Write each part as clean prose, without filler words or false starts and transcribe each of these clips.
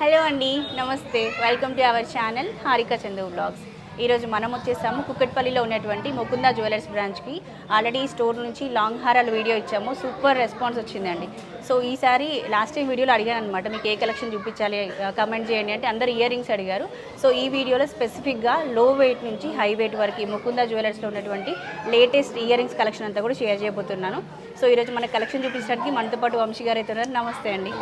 Hello అండి, నమస్తే. Welcome to our channel Harika Chandu vlogs. ఈరోజు మనం వచ్చేసాము కుక్కట్పల్లిలో ఉన్నటువంటి ముకుందా జ్యువెలర్స్ బ్రాంచ్కి. ఆల్రెడీ స్టోర్ నుంచి లాంగ్ హారాల వీడియో ఇచ్చాము, సూపర్ రెస్పాన్స్ వచ్చిందండి. సో ఈసారి లాస్ట్ టైం వీడియోలో అడిగాను అనమాట, మీకు ఏ కలెక్షన్ చూపించాలి కమెంట్ చేయండి అంటే అందరు ఇయర్ రింగ్స్ అడిగారు. సో ఈ వీడియోలో స్పెసిఫిక్గా లో వెయిట్ నుంచి హై వెయిట్ వరకు ముకుందా జ్యువెలర్స్లో ఉన్నటువంటి లేటెస్ట్ ఇయర్ రింగ్స్ కలెక్షన్ అంతా కూడా షేర్ చేయబోతున్నాను. సో ఈరోజు మన కలెక్షన్ చూపించడానికి మనతో పాటు వంశీ గారు అయితే ఉన్నారు. నమస్తే అండి.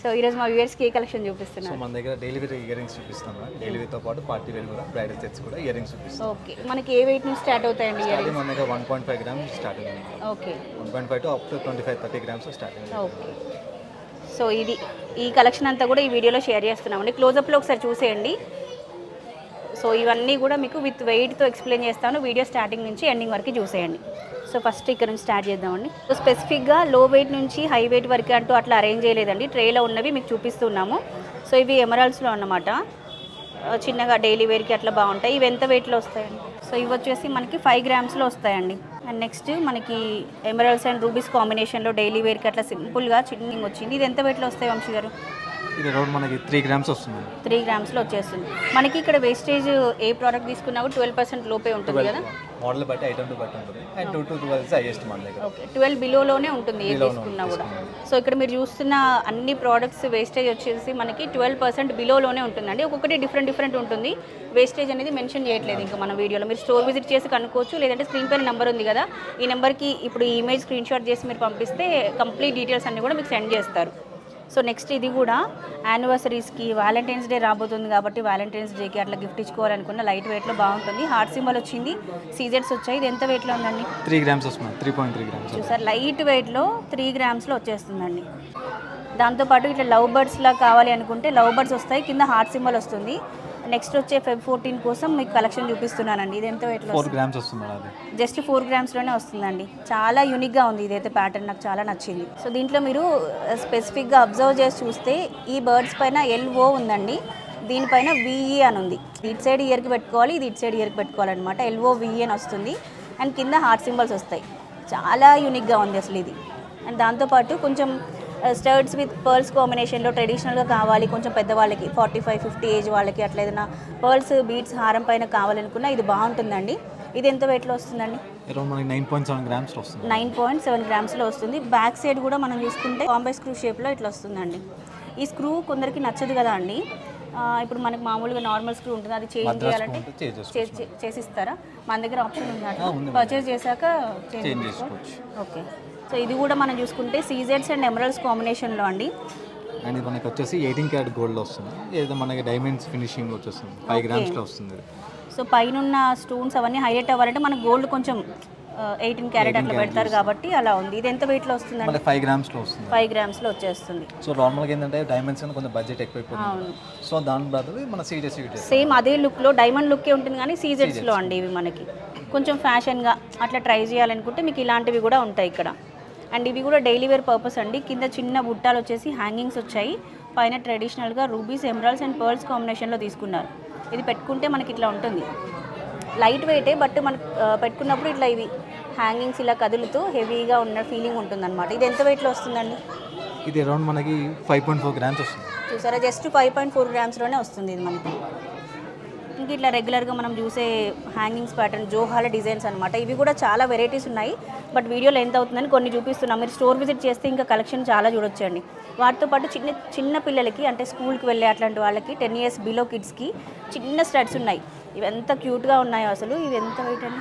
సో ఈరోజు మా వ్యూవర్స్కి ఏ కలెక్షన్ చూపిస్తున్నాను? సో మన దగ్గర డైలీ వేర్ ఇయర్ రింగ్స్ చూపిస్తాను. డైలీ వేర్తో పాటు పార్టీ వేర్ కూడా, బ్రైడల్ సెట్స్ కూడా ఇయర్ రింగ్స్ చూపిస్తాను. ఓకే, మనకి ఏ వెయిట్ నుంచి స్టార్ట్ అవుతాయండి ఇయర్ రింగ్స్? మన దగ్గర 1.5 grams starting. Okay, 1.5 to up to 25-30 grams starting. Okay. So ఈ కలెక్షన్ అంతా కూడా ఈ వీడియోలో షేర్ చేస్తున్నామండి. క్లోజప్లో ఒకసారి చూసేయండి. సో ఇవన్నీ కూడా మీకు విత్ వెయిట్తో ఎక్స్ప్లెయిన్ చేస్తాను. వీడియో స్టార్టింగ్ నుంచి ఎండింగ్ వరకు చూసేయండి. సో ఫస్ట్ ఇక్కడ నుంచి స్టార్ట్ చేద్దామండి. సో స్పెసిఫిక్గా లో వెయిట్ నుంచి హై వెయిట్ వరకు అంటూ అట్లా అరేంజ్ చేయలేదండి, ట్రేలో ఉన్నవి మీకు చూపిస్తున్నాము. సో ఇవి ఎమరాల్డ్స్లో అన్నమాట, చిన్నగా డైలీ వేర్కి అట్లా బాగుంటాయి. ఇవి ఎంత వెయిట్లో వస్తాయండి? సో ఇవి వచ్చేసి మనకి 5 గ్రామ్స్లో వస్తాయండి. అండ్ నెక్స్ట్ మనకి ఎమరాల్డ్స్ అండ్ రూబీస్ కాంబినేషన్లో డైలీ వేర్కి అట్లా సింపుల్గా చిన్న వచ్చింది. ఇది ఎంత వెయిట్లో వస్తాయి వంశీ గారు? ఇది అరౌండ్ మనకి 3 గ్రామ్స్ వస్తుంది. 3 గ్రామ్స్లో వచ్చేస్తుంది. మనకి ఇక్కడ వేస్టేజ్ ఏ ప్రోడక్ట్ తీసుకున్నా కూడా 12% లోపే ఉంటుంది కదా, మోడల్ బట్టి, ఐటమ్ బట్టి ఉంటుంది. అండ్ 2 to 12 హైయెస్ట్ మన దగ్గర. ఓకే, 12 బిలోలోనే ఉంటుంది ఏ తీసుకున్నా కూడా. సో ఇక్కడ మీరు చూస్తున్న అన్ని ప్రోడక్ట్స్ వేస్టేజ్ వచ్చేసి మనకి 12% బిలోలోనే ఉంటుందండి. ఒక్కొక్కటి డిఫరెంట్ ఉంటుంది. వేస్టేజ్ అనేది మెన్షన్ చేయట్లేదు ఇంకా మన వీడియోలో. మీరు స్టోర్ విజిట్ చేసి కనుక్కోవచ్చు, లేదంటే స్క్రీన్ పైన నెంబర్ ఉంది కదా, ఈ నెంబర్కి ఇప్పుడు ఈ ఇమేజ్ స్క్రీన్ షాట్ చేసి మీరు పంపిస్తే కంప్లీట్ డీటెయిల్స్ అన్నీ కూడా మీకు సెండ్ చేస్తారు. సో నెక్స్ట్ ఇది కూడా యానివర్సరీస్కి, వ్యాలంటైన్స్ డే రాబోతుంది కాబట్టి వ్యాలంటైన్స్ డేకి అట్లా గిఫ్ట్ ఇచ్చుకోవాలనుకున్న లైట్ వెయిట్లో బాగుంటుంది. హార్ట్ సింబల్ వచ్చింది, సీజెడ్స్ వచ్చాయి. ఇది ఎంత వెయిట్లో ఉందండి? 3 గ్రామ్స్ వస్తుంది. 3.3 గ్రామ్స్ చూసారు, లైట్ వెయిట్లో 3 గ్రామ్స్లో వచ్చేస్తుందండి. దాంతోపాటు ఇట్లా లవ్ బర్డ్స్లా కావాలి అనుకుంటే లవ్ బర్డ్స్ వస్తాయి, కింద హార్ట్ సింబల్ వస్తుంది. నెక్స్ట్ వచ్చే Feb 14 కోసం మీకు కలెక్షన్ చూపిస్తున్నానండి. ఇది ఎంత వెయిట్లో? 4 గ్రామ్స్ వస్తుంది. అది జస్ట్ 4 గ్రామ్స్లోనే వస్తుందండి. చాలా యూనిక్గా ఉంది ఇదైతే ప్యాటర్న్, నాకు చాలా నచ్చింది. సో దీంట్లో మీరు స్పెసిఫిక్గా అబ్జర్వ్ చేసి చూస్తే ఈ బర్డ్స్ పైన LO ఉందండి, దీనిపైన VE అని ఉంది. ఇటు సైడ్ ఇయర్కి పెట్టుకోవాలి, ఇది ఇటు సైడ్ ఇయర్కి పెట్టుకోవాలన్నమాట. LO VE అని వస్తుంది. అండ్ కింద హార్ట్ సింబల్స్ వస్తాయి. చాలా యూనిక్గా ఉంది అసలు ఇది. అండ్ దాంతోపాటు కొంచెం స్టర్డ్స్ విత్ పర్ల్స్ కాంబినేషన్లో ట్రెడిషనల్గా కావాలి కొంచెం పెద్దవాళ్ళకి, 45-50 ఏజ్ వాళ్ళకి అట్లా ఏదైనా పర్ల్స్ బీడ్స్ హారం పైన కావాలనుకున్నా ఇది బాగుంటుందండి. ఇది ఎంత వెయిట్లో వస్తుందండి? అరౌండ్ మనకి 9.7 గ్రామ్స్లో వస్తుంది. 9.7 గ్రామ్స్లో వస్తుంది. బ్యాక్ సైడ్ కూడా మనం చూసుకుంటే బాంబే స్క్రూ షేప్లో ఇట్లా వస్తుందండి. ఈ స్క్రూ కొందరికి నచ్చదు కదా అండి. ఇప్పుడు మనకి మామూలుగా నార్మల్ స్క్రూ ఉంటుంది, అది చేంజ్ చేయాలంటే చేసిస్తారా? మన దగ్గర ఆప్షన్ ఉందా? పర్చేస్ చేశాక చేంజ్ చేసుకోవచ్చు. ఓకే. సో ఇది కూడా మనం చూసుకుంటే సీజెడ్స్ అండ్ ఎమరల్డ్స్ కాంబినేషన్లో అండి. అండ్ ఇది మనకి వచ్చేసి 18 క్యారెట్ గోల్డ్లో వస్తుంది. ఏదో మనకి డైమండ్స్ ఫినిషింగ్ వచ్చేస్తుంది, 5 గ్రామ్స్లో వస్తుంది. సో పైన స్టోన్స్ అవన్నీ హైలైట్ అవ్వాలంటే మనకు గోల్డ్ కొంచెం 18 క్యారెట్ అట్లా పెడతారు కాబట్టి అలా ఉంది. ఇది ఎంత వెయిట్లో వస్తుందండి? 5 గ్రామ్స్లో వస్తుంది. 5 గ్రామ్స్లో వచ్చేస్తుంది. సో నార్మల్గా ఏంటంటే డైమండ్స్ అని కొంచెం బడ్జెట్ ఎక్కువైపోతుంది. సో దాని బదులు మన సీజెడ్స్ సేమ్ అదే లుక్లో డైమండ్ లుక్కే ఉంటుంది, కానీ సీజెడ్స్లో అండి ఇవి మనకి కొంచెం ఫ్యాషన్గా అట్లా ట్రై చేయాలనుకుంటే మీకు ఇలాంటివి కూడా ఉంటాయి ఇక్కడ. అండ్ ఇవి కూడా డైలీ వేర్ పర్పస్ అండి. కింద చిన్న బుట్టాలు వచ్చేసి హ్యాంగింగ్స్ వచ్చాయి, పైన ట్రెడిషనల్గా రూబీస్, ఎమరాల్డ్స్ అండ్ పర్ల్స్ కాంబినేషన్లో తీసుకున్నారు. ఇది పెట్టుకుంటే మనకి ఇట్లా ఉంటుంది, లైట్ వెయిటే, బట్ మనకు పెట్టుకున్నప్పుడు ఇట్లా ఇవి హ్యాంగింగ్స్ ఇలా కదులుతూ హెవీగా ఉన్న ఫీలింగ్ ఉంటుందన్నమాట. ఇది ఎంత వెయిట్లో వస్తుందండి? ఇది అరౌండ్ మనకి 5.4 గ్రామ్స్ వస్తుంది. చూసారా, జస్ట్ 5.4 గ్రామ్స్లోనే వస్తుంది ఇది మనకి. ఇంక ఇట్లా రెగ్యులర్గా మనం చూసే హ్యాంగింగ్స్ ప్యాటర్న్ జోహాల డిజైన్స్ అనమాట. ఇవి కూడా చాలా వెరైటీస్ ఉన్నాయి, బట్ వీడియోలో ఎంత అవుతుందని కొన్ని చూపిస్తున్నాం. మీరు స్టోర్ విజిట్ చేస్తే ఇంకా కలెక్షన్ చాలా చూడొచ్చండి. వాటితో పాటు చిన్న పిల్లలకి అంటే స్కూల్కి వెళ్ళే అట్లాంటి వాళ్ళకి 10 years బిలో కిడ్స్కి చిన్న స్టడ్స్ ఉన్నాయి. ఇవి ఎంత క్యూట్గా ఉన్నాయో అసలు. ఇవి ఎంత వెయిట్ అండి?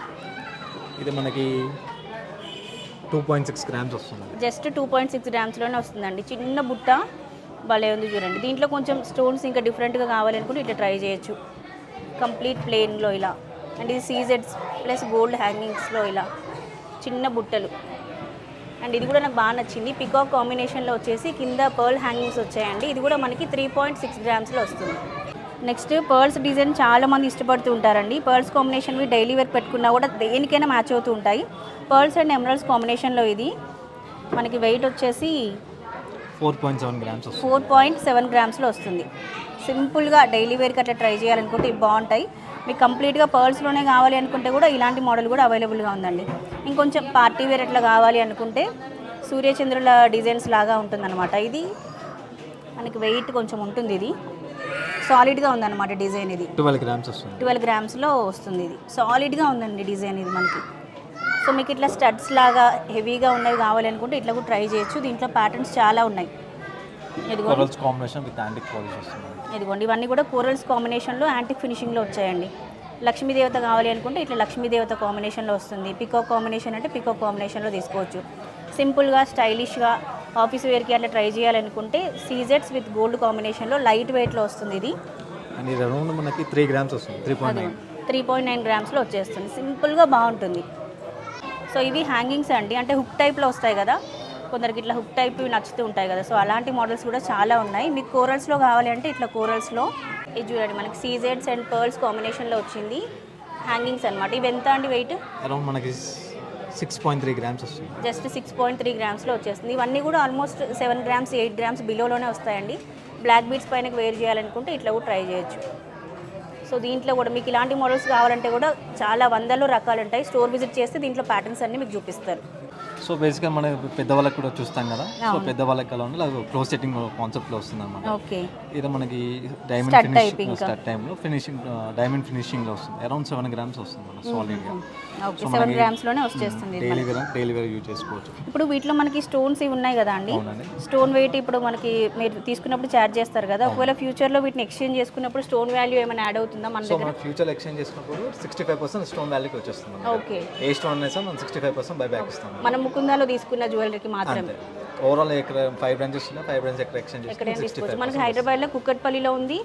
ఇది మనకి 2.6 గ్రామ్స్ వస్తుంది. జస్ట్ 2.6 గ్రామ్స్లోనే వస్తుందండి. చిన్న బుట్ట భలే ఉంది చూడండి. దీంట్లో కొంచెం స్టోన్స్ ఇంకా డిఫరెంట్గా కావాలనుకుంటే ఇట్లా ట్రై చేయొచ్చు. కంప్లీట్ ప్లెయిన్లో ఇలా. అండ్ ఇది సీజెడ్స్ ప్లస్ గోల్డ్ హ్యాంగింగ్స్లో ఇలా చిన్న బుట్టలు. అండ్ ఇది కూడా నాకు బాగా నచ్చింది, పికాక్ కాంబినేషన్లో వచ్చేసి కింద పర్ల్ హ్యాంగింగ్స్ వచ్చాయండి. ఇది కూడా మనకి 3.6 గ్రామ్స్లో వస్తుంది. నెక్స్ట్ పర్ల్స్ డిజైన్ చాలామంది ఇష్టపడుతూ ఉంటారండి. పర్ల్స్ కాంబినేషన్వి డైలీ వేర్ పెట్టుకున్నా కూడా దేనికైనా మ్యాచ్ అవుతూ ఉంటాయి. పర్ల్స్ అండ్ ఎమరాల్డ్స్ కాంబినేషన్లో ఇది మనకి వెయిట్ వచ్చేసి 4.7 గ్రామ్స్. 4.7 గ్రామ్స్లో వస్తుంది. సింపుల్గా డైలీ వేర్కి అట్లా ట్రై చేయాలనుకుంటే ఇవి బాగుంటాయి. మీకు కంప్లీట్గా పర్ల్స్లోనే కావాలి అనుకుంటే కూడా ఇలాంటి మోడల్ కూడా అవైలబుల్గా ఉందండి. ఇంకొంచెం పార్టీ వేర్ అట్లా కావాలి అనుకుంటే సూర్యచంద్రుల డిజైన్స్ లాగా ఉంటుందన్నమాట ఇది. మనకి వెయిట్ కొంచెం ఉంటుంది. ఇది సాలిడ్గా ఉందన్నమాట డిజైన్. ఇది 12 గ్రామ్స్ వస్తుంది. 12 గ్రామ్స్లో వస్తుంది. ఇది సాలిడ్గా ఉందండి డిజైన్ ఇది మనకి. సో మీకు ఇట్లా స్టడ్స్ లాగా హెవీగా ఉన్నవి కావాలనుకుంటే ఇట్లా కూడా ట్రై చేయొచ్చు. దీంట్లో ప్యాటర్న్స్ చాలా ఉన్నాయి. Corals combination with antique polish వస్తుంది. ఇదిగోండి ఇవన్నీ కూడా కోరల్స్ కాంబినేషన్లో యాంటిక్ ఫినిషింగ్లో వచ్చాయండి. లక్ష్మీదేవత కావాలి అనుకుంటే ఇట్లా లక్ష్మీదేవత కాంబినేషన్లో వస్తుంది. పికాక్ కాంబినేషన్ అంటే పికాక్ కాంబినేషన్లో తీసుకోవచ్చు. సింపుల్గా స్టైలిష్గా ఆఫీస్ వేర్కి అట్లా ట్రై చేయాలనుకుంటే సీజెట్స్ విత్ గోల్డ్ కాంబినేషన్లో లైట్ వెయిట్లో వస్తుంది. ఇది అండ్ ఇది అరౌండ్ మనకి 3 గ్రామ్స్ వస్తుంది. 3.9 గ్రామ్స్లో వచ్చేస్తుంది. సింపుల్గా బాగుంటుంది. సో ఇవి హ్యాంగింగ్స్ అండి, అంటే హుక్ టైప్లో వస్తాయి కదా, కొందరికి ఇట్లా హుక్ టైప్ నచ్చుతూ ఉంటాయి కదా. సో అలాంటి మోడల్స్ కూడా చాలా ఉన్నాయి. మీకు కోరల్స్లో కావాలి అంటే ఇట్లా కోరల్స్లో ఇది చూడండి మనకి సీజెడ్స్ అండ్ పర్ల్స్ కాంబినేషన్లో వచ్చింది హ్యాంగింగ్స్ అనమాట. ఇవి ఎంత అండి వెయిట్? అరౌండ్ మనకి 6.3 గ్రామ్స్ వస్తుంది. జస్ట్ 6.3 గ్రామ్స్లో వచ్చేస్తుంది. ఇవన్నీ కూడా ఆల్మోస్ట్ 7 గ్రామ్స్ 8 గ్రామ్స్ బిలోలోనే వస్తాయండి. బ్లాక్ బీడ్స్ పైన వేర్ చేయాలనుకుంటే ఇట్లా కూడా ట్రై చేయొచ్చు. సో దీంట్లో కూడా మీకు ఇలాంటి మోడల్స్ కావాలంటే కూడా చాలా వందల్లో రకాలు ఉంటాయి. స్టోర్ విజిట్ చేస్తే దీంట్లో ప్యాటర్న్స్ అన్ని మీకు చూపిస్తారు. సో బేసిక్గా మన పెద్దవాళ్ళకి కూడా చూస్తాం కదా. సో పెద్దవాళ్ళకి ఎలా ఉండాలి అది క్లోజ్ సెట్టింగ్ కాన్సెప్ట్లో వస్తుంది అన్నమాట. ఓకే, ఇది మనకి డైమండ్ ఫినిషింగ్ స్టార్ట్ టైంలో ఫినిషింగ్ డైమండ్ ఫినిషింగ్లో వస్తుంది. అరౌండ్ 7 గ్రామ్స్ వస్తుంది మన సాలిడ్గా. ఓకే, 7 గ్రామ్స్లోనే వచ్చేస్తుంది. డైలీ వేర్ యూజ్ చేసుకోవచ్చు. ఇప్పుడు వీటిలో మనకి స్టోన్స్ ఇవి ఉన్నాయి కదా అండి, స్టోన్ వెయిట్ ఇప్పుడు మనకి మీరు తీసుకున్నప్పుడు ఛార్జ్ చేస్తారు కదా. ఒకవేళ ఫ్యూచర్లో వీటిని ఎక్స్చేంజ్ చేసుకున్నప్పుడు స్టోన్ వాల్యూ ఏమైనా యాడ్ అవుతుందా మన దగ్గర? ఫ్యూచర్ ఎక్స్చేంజ్ చేసుకున్నప్పుడు 65% స్టోన్ వాల్యూకి వచ్చేస్తుంది. ఓకే, ఏ స్టోన్ అయినా మనం 65% బై బ్యాక్ ఇస్తాం. మనం ముకుందాలో తీసుకున్న జ్యువెలరీకి మాత్రమే. ఓవరాల్ ఇక్కడ 5 బ్రాంచెస్ ఉన్నాయి. 5 బ్రాంచెస్ ఎక్కడ ఎక్స్చేంజ్ చేసుకోవచ్చు. మనకి హైదరాబాద్లో కుక్కట్పల్లిలో ఉంది,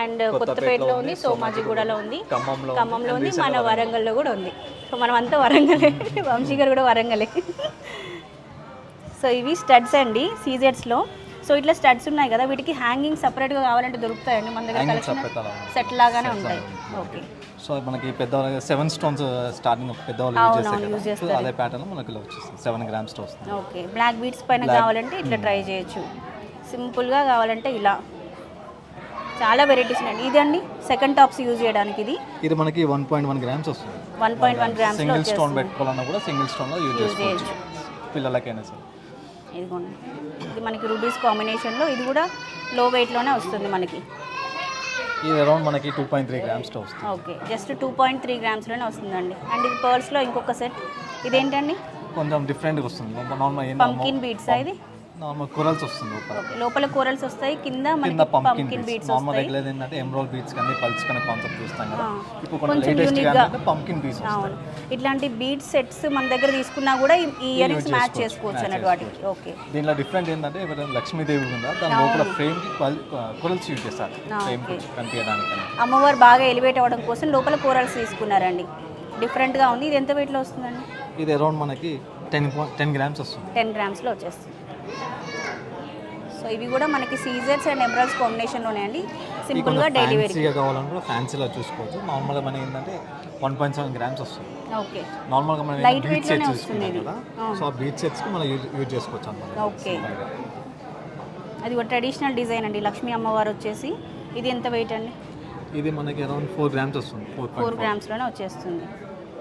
అండ్ కొత్తపేటలో ఉంది, సోమాజిగూడలో ఉంది, ఖమ్మంలో ఉంది, మన వరంగల్లో కూడా ఉంది. సో మనం అంతా వరంగలే, వంశీ గారు కూడా వరంగలే. సో ఇవి స్టడ్స్ అండి సీజెట్స్లో. సో ఇట్లా స్టడ్స్ ఉన్నాయి కదా, వీటికి హ్యాంగింగ్ సపరేట్గా కావాలంటే దొరుకుతాయండి మన దగ్గర. కలెక్షన్ సెట్ లాగానే ఉంటాయి. ఓకే, సో మనకి పెద్దవాళ్ళకి 7 స్టోన్స్ స్టార్టింగ్ పెద్దవాళ్ళు యూజ్ చేస్తారు. అదే ప్యాటర్న్ మనకి ఇలా వచ్చేస్తుంది. 7 గ్రామ్స్తో వస్తుంది. ఓకే, బ్లాక్ బీడ్స్ పైన కావాలంటే ఇట్లా ట్రై చేయొచ్చు. సింపుల్గా కావాలంటే ఇలా చాలా వెరైటీస్ ఉన్నాయి. ఇదండి సెకండ్ టాప్స్ యూజ్ చేయడానికి. ఇది మనకి 1.1 గ్రామ్స్ వస్తుంది. 1.1 గ్రామ్స్. సింగిల్ స్టోన్ పెట్టుకోవాలన్నా కూడా సింగిల్ స్టోన్లో యూజ్ చేసుకోవచ్చు పిల్లలకైనా సరే. ఇదిగోండి ఇది మనకి రూబీస్ కాంబినేషన్లో, ఇది కూడా లో వెయిట్లోనే వస్తుంది మనకి. ఇది అరౌండ్ మనకి 2.3 గ్రామ్స్తో వస్తుంది. ఓకే, జస్ట్ 2.3 గ్రామ్స్లోనే వస్తుందండి. అండ్ ఇది పర్ల్స్లో ఇంకొక సెట్. ఇదేంటండి? కొంచెం డిఫరెంట్గా వస్తుంది. నార్మల్ పంకిన్ బీడ్స్ ఇది నార్మల్ కోరల్స్ వస్తుంది. లోపల కోరల్స్ వస్తాయి, కింద మనకి పంకిన్ బీడ్స్ వస్తాయి. నార్మల్ రెగ్యులర్ ఏంటంటే ఎమరాల్డ్ బీడ్స్ కానీ పల్స్ కానీ కాన్సెప్ట్ చూస్తాం కదా. ఇప్పుడు కొంచెం లేటెస్ట్గా పంకిన్ బీడ్స్. అవును, ఇట్లాంటి బీడ్ సెట్స్ మన దగ్గర తీసుకున్నా కూడా ఈ ఇయర్ రింగ్స్ మ్యాచ్ చేసుకోవచ్చు అన్నట్టు వాటికి. ఓకే, దీనిలో డిఫరెంట్ ఏంటంటే ఎవరైనా లక్ష్మీదేవి ఉందా దాని లోపల ఫ్రేమ్కి కోరల్స్ యూజ్ చేస్తారు ఫ్రేమ్ కనిపించడానికి. అమ్మవారు బాగా ఎలివేట్ అవ్వడం కోసం లోపల కోరల్స్ తీసుకున్నారండి. డిఫరెంట్గా ఉంది. ఇది ఎంత వెయిట్లో వస్తుందండి? ఇది అరౌండ్ మనకి 10 గ్రామ్స్ వస్తుంది. 10 గ్రామ్స్లో వచ్చేస్తుంది. సో ఇవి కూడా మనకి సీజర్స్ అండ్ ఎమరాల్డ్స్ కాంబినేషన్లోనే అండి. సింపుల్గా డైలీ వేర్ కావాలని కూడా ఫ్యాన్సీలో చూసుకోవచ్చు. నార్మల్గా మనకి ఏంటంటే 1.7 గ్రామ్స్ వస్తుంది. ఓకే, నార్మల్గా మనం లైట్ వెయిట్లోనే వస్తుంది ఇది. సో ఆ బీచ్ సెట్స్కి మనం యూజ్ చేసుకోవచ్చు అన్నమాట. ఓకే, అది ఒక ట్రెడిషనల్ డిజైన్ అండి. లక్ష్మీ అమ్మవారు వచ్చేసి ఇది ఎంత వెయిట్ అండి? ఇది మనకి అరౌండ్ 4 గ్రామ్స్ వస్తుంది. 4 గ్రామ్స్లోనే వచ్చేస్తుంది.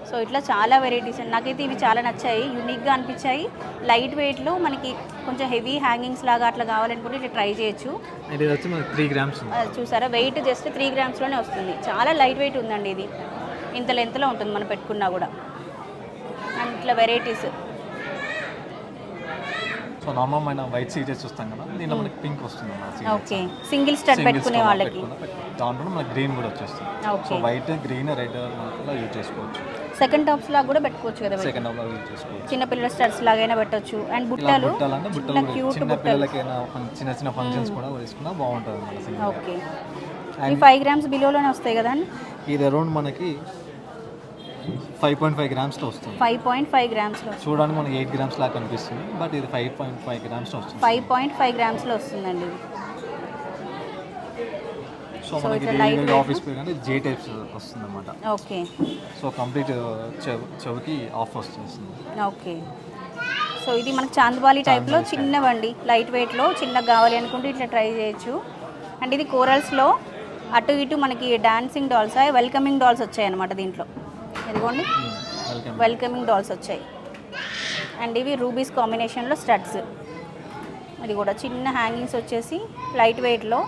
సో ఇట్లా చాలా వెరైటీస్ అండి. నాకైతే ఇవి చాలా నచ్చాయి, యూనిక్గా అనిపించాయి. లైట్ వెయిట్లో మనకి కొంచెం హెవీ హ్యాంగింగ్స్ లాగా అట్లా కావాలనుకుంటే ఇట్లా ట్రై చేయొచ్చు. ఇది వచ్చి మనకి 3 గ్రామ్స్ చూసారా, వెయిట్ జస్ట్ 3 గ్రామ్స్లోనే వస్తుంది. చాలా లైట్ వెయిట్ ఉందండి. ఇది ఇంత లెంత్లో ఉంటుంది మనం పెట్టుకున్నా కూడా. అండ్ ఇట్లా వెరైటీస్. సో నార్మల్ మన వైట్ సీజెస్ చూస్తాం కదా, దీనిలో మనకి పింక్ వస్తుంది. ఓకే, సింగిల్ స్టడ్ పెట్టుకునే వాళ్ళకి. దాంట్లో మనకి గ్రీన్ కూడా వచ్చేస్తుంది. సో వైట్, గ్రీన్, రెడ్ మనకు యూజ్ చేసుకోవచ్చు. సెకండ్ టాప్స్ లాగా కూడా పెట్టుకోవచ్చు కదా. సెకండ్ టాప్ లాగా యూజ్ చేసుకోవచ్చు. చిన్న పిల్లల స్టడ్స్ లాగైనా పెట్టొచ్చు. అండ్ బుట్టలు క్యూట్ చిన్న పిల్లలకైనా చిన్న చిన్న ఫంక్షన్స్ కూడా వేసుకున్నా బాగుంటుంది మన. ఓకే, ఈ 5 గ్రామ్స్ బిలోలోనే వస్తాయి కదా అండి. ఇది అరౌండ్ మనకి 5.5 గ్రామ్స్లో వస్తుంది. 5.5 గ్రామ్స్లో చూడడానికి మనకి 8 గ్రామ్స్ లాగా కనిపిస్తుంది, బట్ ఇది 5.5 గ్రామ్స్లో వస్తుంది. 5.5 గ్రామ్స్లో వస్తుందండి ఇది. సో మనకి ఆఫీస్ పేరు అంటే జే టైప్స్ వస్తుంది అన్నమాట. ఓకే, సో కంప్లీట్ చెవికి ఆఫ్ వస్తుంది. ఓకే, సో ఇది మనకి చాందబాలి టైప్లో చిన్నవండి, లైట్ వెయిట్లో చిన్నగా కావాలి అనుకుంటే ఇట్లా ట్రై చేయొచ్చు. అండ్ ఇది కోరల్స్లో అటు ఇటు మనకి డాన్సింగ్ డాల్స్, వెల్కమింగ్ డాల్స్ వచ్చాయి అన్నమాట దీంట్లో. ఇదిగోండి వెల్కమింగ్ డాల్స్ వచ్చాయి. అండ్ ఇవి రూబీస్ కాంబినేషన్లో స్టడ్స్. ఇది కూడా చిన్న హ్యాంగింగ్స్ వచ్చేసి లైట్ వెయిట్లో,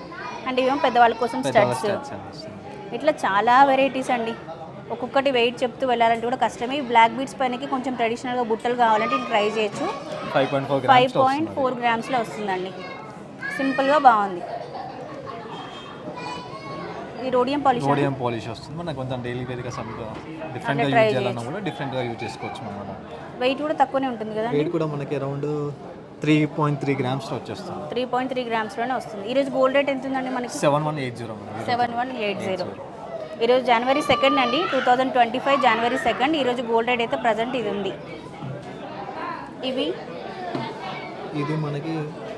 అండ్ ఇవేమో పెద్దవాళ్ళ కోసం స్టడ్స్. ఇట్లా చాలా వెరైటీస్ అండి. ఒక్కొక్కటి వెయిట్ చెప్తూ వెళ్ళాలంటే కూడా కష్టమే. బ్లాక్ బీడ్స్ పైనకి కొంచెం ట్రెడిషనల్గా బుట్టలు కావాలంటే ఇది ట్రై చేయొచ్చు. 5.4 గ్రామ్స్లో వస్తుందండి. సింపుల్గా బాగుంది. ఈ రోడియం పాలిష్ వస్తుంది. మనకు కొంచెం డైలీ వేర్గా డిఫరెంట్గా యూజ్ చేయాలన్నా కూడా డిఫరెంట్గా యూజ్ చేసుకోవచ్చు మనం. వెయిట్ కూడా తక్కువనే ఉంటుంది కదా. వెయిట్ కూడా మనకి అరౌండ్ 3.3 గ్రామ్స్లో వచ్చేస్తుంది. 3.3 గ్రామ్స్లోనే వస్తుంది. ఈరోజు గోల్డ్ రేట్ ఎంత ఉందండి మనకి? 7180. ఈరోజు జనవరి 2 అండి, 2025 జనవరి 2. ఈరోజు గోల్డ్ రేట్ అయితే ప్రజెంట్ ఇది ఉంది. ఇది మనకి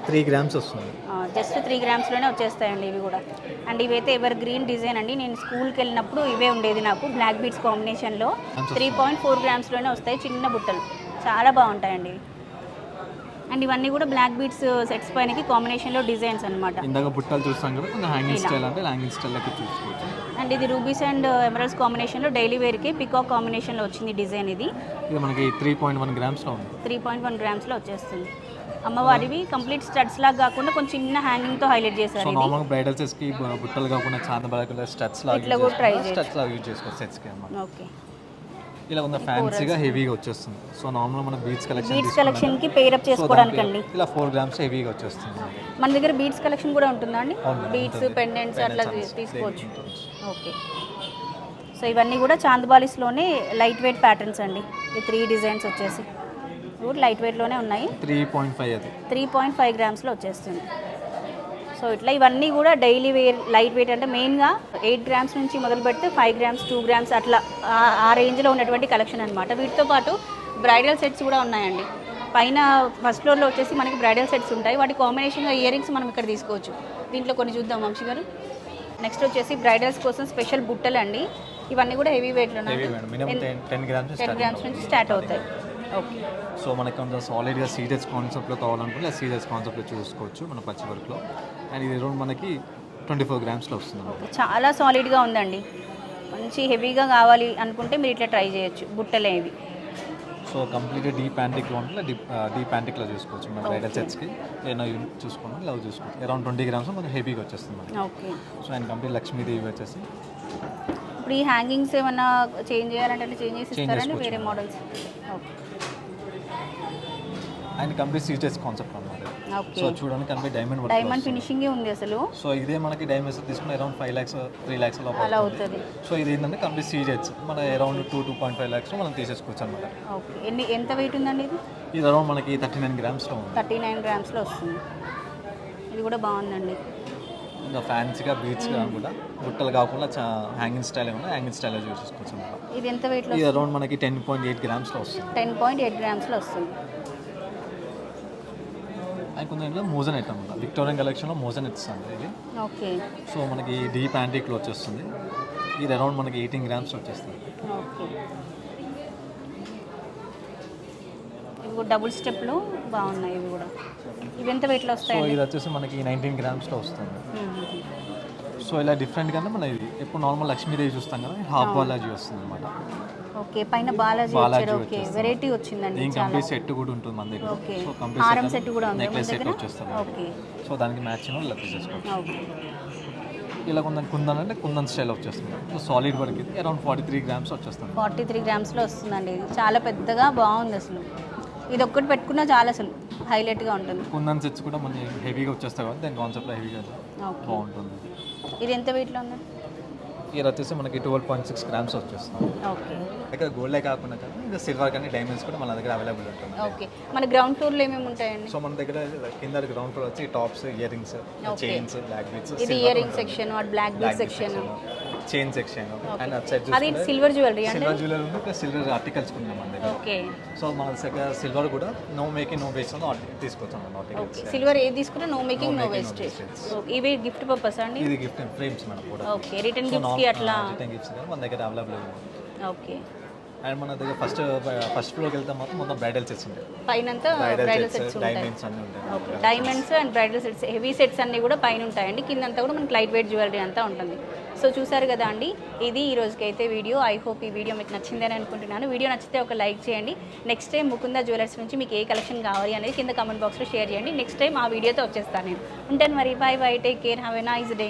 3 గ్రామ్స్ వస్తుంది. జస్ట్ 3 గ్రామ్స్లోనే వచ్చేస్తాయండి ఇవి కూడా. అండ్ ఇవైతే ఎవర్ గ్రీన్ డిజైన్ అండి. నేను స్కూల్కి వెళ్ళినప్పుడు ఇవే ఉండేది నాకు, బ్లాక్ బీడ్స్ కాంబినేషన్లో. 3.4 గ్రామ్స్లోనే వస్తాయి, చిన్న బుట్టలు, చాలా బాగుంటాయండి. అండ్ ఇవన్నీ కూడా బ్లాక్ బీడ్స్ సెట్స్ పైనకి కాంబినేషన్లో డిజైన్స్ అనమాట. ఇందాక బుట్టలు చూస్తాం కదా, కొంచెం హ్యాంగింగ్ స్టైల్ అంటే హ్యాంగింగ్ స్టైల్ లెక్క చూసుకోవచ్చు. అండ్ ఇది రూబీస్ అండ్ ఎమరల్డ్స్ కాంబినేషన్లో డైలీ వేర్కి పికాక్ కాంబినేషన్లో వచ్చింది డిజైన్. ఇది మనకి 3.1 గ్రామ్స్లో ఉంది. 3.1 గ్రామ్స్లో వచ్చేస్తుంది. అమ్మవారివి కంప్లీట్ స్టడ్స్ లాగా కాకుండా కొంచెం చిన్న హ్యాంగింగ్తో హైలైట్ చేశారు. నార్మల్ బ్రైడల్ సెట్స్కి బుట్టలు కాకుండా చాందబాల స్టడ్స్ లాగా యూజ్ చేసుకోవచ్చు సెట్స్కి అన్నమాట. ఓకే, ఇలా ఉన్న ఫ్యాన్సీగా హెవీగా వచ్చేస్తుంది. సో నార్మల్ మన బీడ్స్ కలెక్షన్కి పేర్ అప్ చేసుకోవడానికి అండి. ఇలా 4 గ్రామ్స్ హెవీగా వచ్చేస్తుంది. మన దగ్గర బీడ్స్ కలెక్షన్ కూడా ఉంటుందా అండి? బీడ్స్, పెండెంట్స్ అట్లా తీసుకోవచ్చు. ఓకే, సో ఇవన్నీ కూడా చాందబాలిస్లోనే లైట్ వెయిట్ ప్యాటర్న్స్ అండి. ఈ 3 డిజైన్స్ వచ్చేసి లైట్ వెయిట్లోనే ఉన్నాయి. 3.5 గ్రామ్స్లో వచ్చేస్తుంది. సో ఇట్లా ఇవన్నీ కూడా డైలీ వేర్ లైట్ వెయిట్, అంటే మెయిన్గా 8 గ్రామ్స్ నుంచి మొదలు పెడితే 5 గ్రామ్స్ 2 గ్రామ్స్ అట్లా ఆ రేంజ్లో ఉన్నటువంటి కలెక్షన్ అనమాట. వీటితో పాటు బ్రైడల్ సెట్స్ కూడా ఉన్నాయండి. పైన ఫస్ట్ ఫ్లోర్లో వచ్చేసి మనకి బ్రైడల్ సెట్స్ ఉంటాయి. వాటి కాంబినేషన్గా ఇయర్ రింగ్స్ మనం ఇక్కడ తీసుకోవచ్చు. దీంట్లో కొన్ని చూద్దాం వంశీ గారు. నెక్స్ట్ వచ్చేసి బ్రైడల్స్ కోసం స్పెషల్ బుట్టలు అండి. ఇవన్నీ కూడా హెవీ వెయిట్లో 10 గ్రామ్స్ నుంచి స్టార్ట్ అవుతాయి. ఓకే, సో మనకి కొంచెం సాలిడ్గా సీరియస్ కాన్సెప్ట్లో కావాలనుకుంటే సీరియస్ కాన్సెప్ట్లో చూసుకోవచ్చు మన పచ్చి వర్క్లో. అండ్ ఇది అరౌండ్ మనకి 24 గ్రామ్స్లో వస్తుంది. చాలా సాలిడ్గా ఉందండి. మంచి హెవీగా కావాలి అనుకుంటే మీరు ఇట్లా ట్రై చేయొచ్చు బుట్టలే ఇవి. సో కంప్లీట్గా డీప్ యాంటిక్లో ఉంటే డీప్ యాంటిక్లో చూసుకోవచ్చు మన బ్రైడల్ సెట్స్కి. ఏదైనా చూసుకోండి, లవ్ చూసుకోవచ్చు. అరౌండ్ 20 గ్రామ్స్ కొంచెం హెవీగా వచ్చేస్తుంది. Okay, so and complete Lakshmidevi వచ్చేసి. ఇప్పుడు ఈ హ్యాంగింగ్స్ ఏమన్నా చేంజ్ చేయాలంటే చేంజ్ చేసి ఇస్తారండి వేరే models? Okay, and complete serious concept అన్నమాట. సో చూడండి కంప్లీట్ డైమండ్ ఫినిషింగ్ ఉంది అసలు. సో ఇదే మనకి డైమండ్స్ తీసుకుని అరౌండ్ 5 lakhs 3 lakhs అలా అవుతుంది. సో ఇది ఏంటంటే కంప్లీట్ సీరియస్ మన అరౌండ్ 2.5 lakhs మనం తీసేసుకోవచ్చు అనమాట. ఓకే, ఎంత వెయిట్ ఉందండి ఇది? ఇది అరౌండ్ మనకి 39 గ్రామ్స్లో ఉంది. 39 గ్రామ్స్లో వస్తుంది. ఇది కూడా బాగుందండి. ఇంకా ఫ్యాన్సీగా బీడ్స్ కూడా బుట్టలు కాకుండా హ్యాంగింగ్ స్టైల్ ఏమన్నా హ్యాంగింగ్ స్టైల్లో యూజ్ చేసుకోవచ్చు అనమాట. ఇది ఎంత వెయిట్లో? ఇది అరౌండ్ మనకి 10.8 గ్రామ్స్లో వస్తుంది. 10.8 గ్రామ్స్లో వస్తుంది. అండ్ కొంచెం మోజనెట్ అనమాట. విక్టోరియన్ కలెక్షన్లో మోజనెట్స్ అండి ఇది. ఓకే, సో మనకి డీప్ యాంటిక్లో వచ్చేస్తుంది. ఇది అరౌండ్ మనకి 18 గ్రామ్స్ వచ్చేస్తుంది. ఓకే, ఇవి కూడా డబుల్ స్టెప్లో బాగున్నాయి. ఇవి కూడా ఇవి ఎంత వెయిట్లో వస్తాయి? సో ఇది వచ్చేసి మనకి 19 గ్రామ్స్లో వస్తుంది. సో ఇలా డిఫరెంట్గా మన ఇది ఎప్పుడు నార్మల్ లక్ష్మీదేవి చూస్తాం కదా, హాఫ్ బాలాజీ వస్తుంది అనమాట. ఓకే, పైన బాలాజీ వచ్చారు. ఓకే, వెరైటీ వచ్చిందండి. దీనికి కంప్లీట్ సెట్ కూడా ఉంటుంది మన దగ్గర. ఓకే, సో హారం సెట్ కూడా ఉంది నెక్లెస్ సెట్ వచ్చేస్తుంది. ఓకే, సో దానికి మ్యాచింగ్ ఇలా తీసేసుకోవచ్చు. ఓకే, ఇలా కొంచెం కుందన్ అంటే కుందన్ స్టైల్ వచ్చేస్తుంది. సో సాలిడ్ వర్క్ ఇది అరౌండ్ 43 గ్రామ్స్ వచ్చేస్తుంది. 43 గ్రామ్స్లో వస్తుందండి. ఇది చాలా పెద్దగా బాగుంది అసలు. ఇది ఒక్కటి పెట్టుకున్నా చాలా అసలు హైలైట్గా ఉంటుంది. కుందన్ సెట్స్ కూడా మన హెవీగా వచ్చేస్తాయి కదా, దాని కాన్సెప్ట్లో హెవీగా బాగుంటుంది. ఇది ఎంత వెయిట్లో ఉంది? ఇది వచ్చేసి మనకి 12.6 గ్రామ్స్ వచ్చేస్తుంది. ఓకే, ఇక్కడ గోల్డే కాకుండా కదా ఇంకా సిల్వర్ కానీ డైమండ్స్ కూడా మన దగ్గర అవైలబుల్ ఉంటుంది. ఓకే, మన గ్రౌండ్ ఫ్లోర్లో ఏమేమి ఉంటాయండి? సో మన దగ్గర కింద గ్రౌండ్ ఫ్లోర్ వచ్చి tops, ear rings, chains, black beads. ఇది ear ring section, black bead section, chain section. And at side అది సిల్వర్ జ్యువెలరీ అండి. సిల్వర్ జ్యువెలరీ ఉంది, ప్లస్ సిల్వర్ ఆర్టికల్స్ ఉన్నాయి మన దగ్గర. ఓకే, సో మన దగ్గర సిల్వర్ కూడా నో మేకింగ్ నో వేస్ట్ తీసుకోవచ్చు అన్నమాట. ఆర్టికల్స్ సిల్వర్ ఏది తీసుకున్నా నో మేకింగ్ నో వేస్టేజ్. ఇవి గిఫ్ట్ పర్పస్ అండి? ఇది గిఫ్ట్ ఫ్రేమ్స్ మనం కూడా. ఓకే, రిటర్న్ గిఫ్ట్స్ కి అట్లా రిటర్న్ గిఫ్ట్స్ మన దగ్గర అవైలబుల్ ఉంది. ఓకే, అండ్ మన దగ్గర ఫస్ట్ ఫ్లోర్కి వెళ్తే మొత్తం బ్రైడల్ సెట్స్ ఉంటాయి. పైనంతా బ్రైడల్ సెట్స్ ఉంటాయి. డైమండ్స్ అన్నీ ఉంటాయి. Okay, diamonds and bridal sets, heavy sets అన్నీ కూడా పైన ఉంటాయండి. కిందంతా కూడా మనకి లైట్ వెయిట్ జ్యువెలరీ అంతా ఉంటుంది. సో చూసారు కదా అండి, ఇది ఈ రోజుకైతే వీడియో. ఐ హోప్ ఈ వీడియో మీకు నచ్చిందని అనుకుంటున్నాను. వీడియో నచ్చితే ఒక లైక్ చేయండి. నెక్స్ట్ టైం ముకుందా జ్యువెలర్స్ నుంచి మీకు ఏ కలెక్షన్ కావాలి అనేది కింద కామెంట్ బాక్స్లో షేర్ చేయండి. నెక్స్ట్ టైం ఆ వీడియోతో వచ్చేస్తాను నేను. ఉంటాను మరి, bye bye, take care, have a nice day.